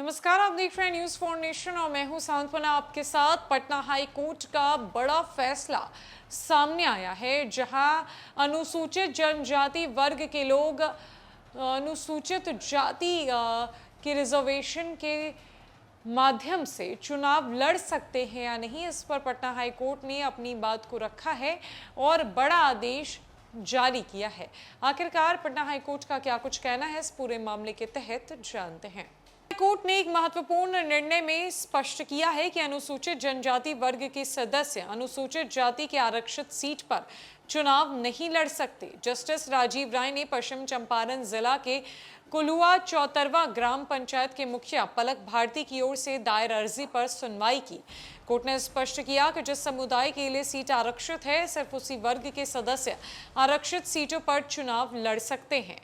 नमस्कार, आप देख रहे हैं न्यूज फॉर नेशन और मैं हूं सांत्वना आपके साथ। पटना हाई कोर्ट का बड़ा फैसला सामने आया है, जहां अनुसूचित जनजाति वर्ग के लोग अनुसूचित जाति के रिजर्वेशन के माध्यम से चुनाव लड़ सकते हैं या नहीं, इस पर पटना हाई कोर्ट ने अपनी बात को रखा है और बड़ा आदेश जारी किया है। आखिरकार पटना हाई कोर्ट का क्या कुछ कहना है, इस पूरे मामले के तहत जानते हैं। कोर्ट ने एक महत्वपूर्ण निर्णय में स्पष्ट किया है कि अनुसूचित जनजाति वर्ग के सदस्य अनुसूचित जाति के आरक्षित सीट पर चुनाव नहीं लड़ सकते। जस्टिस राजीव राय ने पश्चिम चंपारण जिला के कुलुआ चौतरवा ग्राम पंचायत के मुखिया पलक भारती की ओर से दायर अर्जी पर सुनवाई की। कोर्ट ने स्पष्ट किया कि जिस समुदाय के लिए सीट आरक्षित है, सिर्फ उसी वर्ग के सदस्य आरक्षित सीटों पर चुनाव लड़ सकते हैं।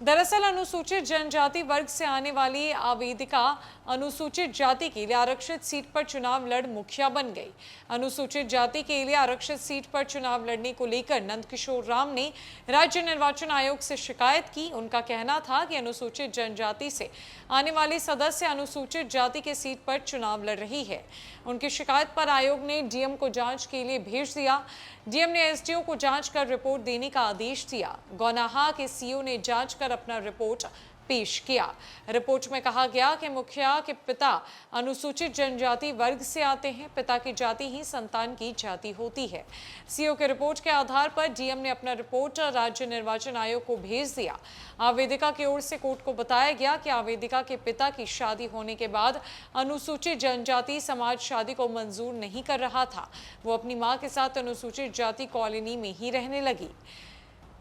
दरअसल अनुसूचित जनजाति वर्ग से आने वाली आवेदिका अनुसूचित जाति के लिए आरक्षित सीट पर चुनाव लड़ मुखिया बन गई। अनुसूचित जाति के लिए आरक्षित सीट पर चुनाव लड़ने को लेकर नंदकिशोर राम ने राज्य निर्वाचन आयोग से शिकायत की। उनका कहना था कि अनुसूचित जनजाति से आने वाली सदस्य अनुसूचित जाति के सीट पर चुनाव लड़ रही है। उनकी शिकायत पर आयोग ने डीएम को जांच के लिए भेज दिया। डीएम ने एसडीओ को जांच कर रिपोर्ट देने का आदेश दिया। गौनाहा के सीओ ने जांच कर अपना रिपोर्ट पेश किया। रिपोर्ट में कहा गया कि मुखिया के पिता अनुसूचित जनजाति वर्ग से आते हैं। पिता की जाति ही संतान की जाति होती है। सीओ के रिपोर्ट के आधार पर डीएम ने अपना रिपोर्ट राज्य निर्वाचन आयोग को भेज दिया। आवेदिका की ओर से कोर्ट को बताया गया कि आवेदिका के पिता की शादी होने के बाद अनुसूचित जनजाति समाज शादी को मंजूर नहीं कर रहा था। वो अपनी मां के साथ अनुसूचित जाति कॉलोनी में ही रहने लगी।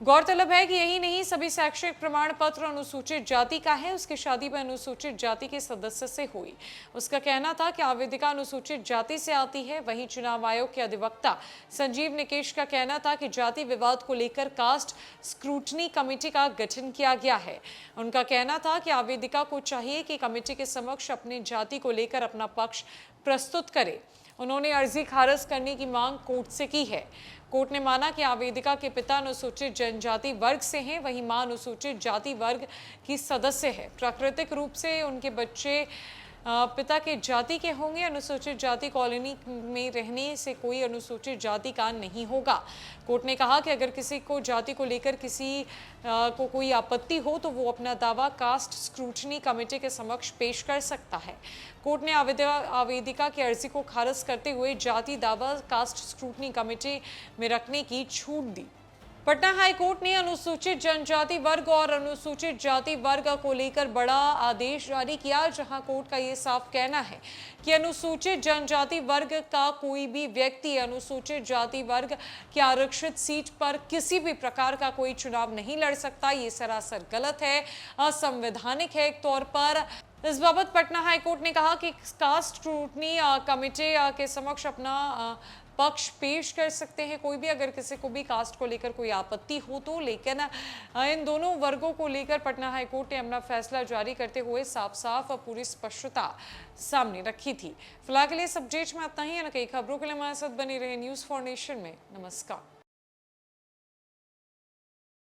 गौरतलब है कि यही नहीं, सभी शैक्षिक प्रमाण पत्र अनुसूचित जाति का है। उसकी शादी में अनुसूचित जाति के सदस्य से हुई। उसका कहना था कि आवेदिका अनुसूचित जाति से आती है। वहीं चुनाव आयोग के अधिवक्ता संजीव निकेश का कहना था कि जाति विवाद को लेकर कास्ट स्क्रूटनी कमेटी का गठन किया गया है। उनका कहना था कि आवेदिका को चाहिए कि कमेटी के समक्ष अपनी जाति को लेकर अपना पक्ष प्रस्तुत करे। उन्होंने अर्जी खारिज करने की मांग कोर्ट से की है। कोर्ट ने माना कि आवेदिका के पिता अनुसूचित जनजाति वर्ग से हैं, वहीं मां अनुसूचित जाति वर्ग की सदस्य है। प्राकृतिक रूप से उनके बच्चे पिता के जाति के होंगे। अनुसूचित जाति कॉलोनी में रहने से कोई अनुसूचित जाति का नहीं होगा। कोर्ट ने कहा कि अगर किसी को जाति को लेकर किसी को कोई आपत्ति हो तो वो अपना दावा कास्ट स्क्रूटनी कमेटी के समक्ष पेश कर सकता है। कोर्ट ने आवेदिका की अर्जी को खारिज करते हुए जाति दावा कास्ट स्क्रूटनी कमेटी में रखने की छूट दी। पटना हाई कोर्ट ने अनुसूचित जनजाति वर्ग और अनुसूचित जाति वर्ग को लेकर बड़ा आदेश जारी किया, जहां कोर्ट का ये साफ कहना है कि अनुसूचित जनजाति वर्ग का कोई भी व्यक्ति अनुसूचित जाति वर्ग की आरक्षित सीट पर किसी भी प्रकार का कोई चुनाव नहीं लड़ सकता। ये सरासर गलत है, असंवैधानिक है। एक तौर पर इस बाबत पटना हाई कोर्ट ने कहा कि कास्ट स्क्रूटनी कमेटी के समक्ष अपना पक्ष पेश कर सकते हैं कोई भी, अगर किसी को भी कास्ट को लेकर कोई आपत्ति हो तो। लेकिन इन दोनों वर्गों को लेकर पटना हाई कोर्ट ने अपना फैसला जारी करते हुए साफ साफ पूरी स्पष्टता सामने रखी थी। फिलहाल के लिए इस अपडेट में इतना ही है। कई खबरों के लिए हमारे साथ बने रहे न्यूज फॉर नेशन में। नमस्कार।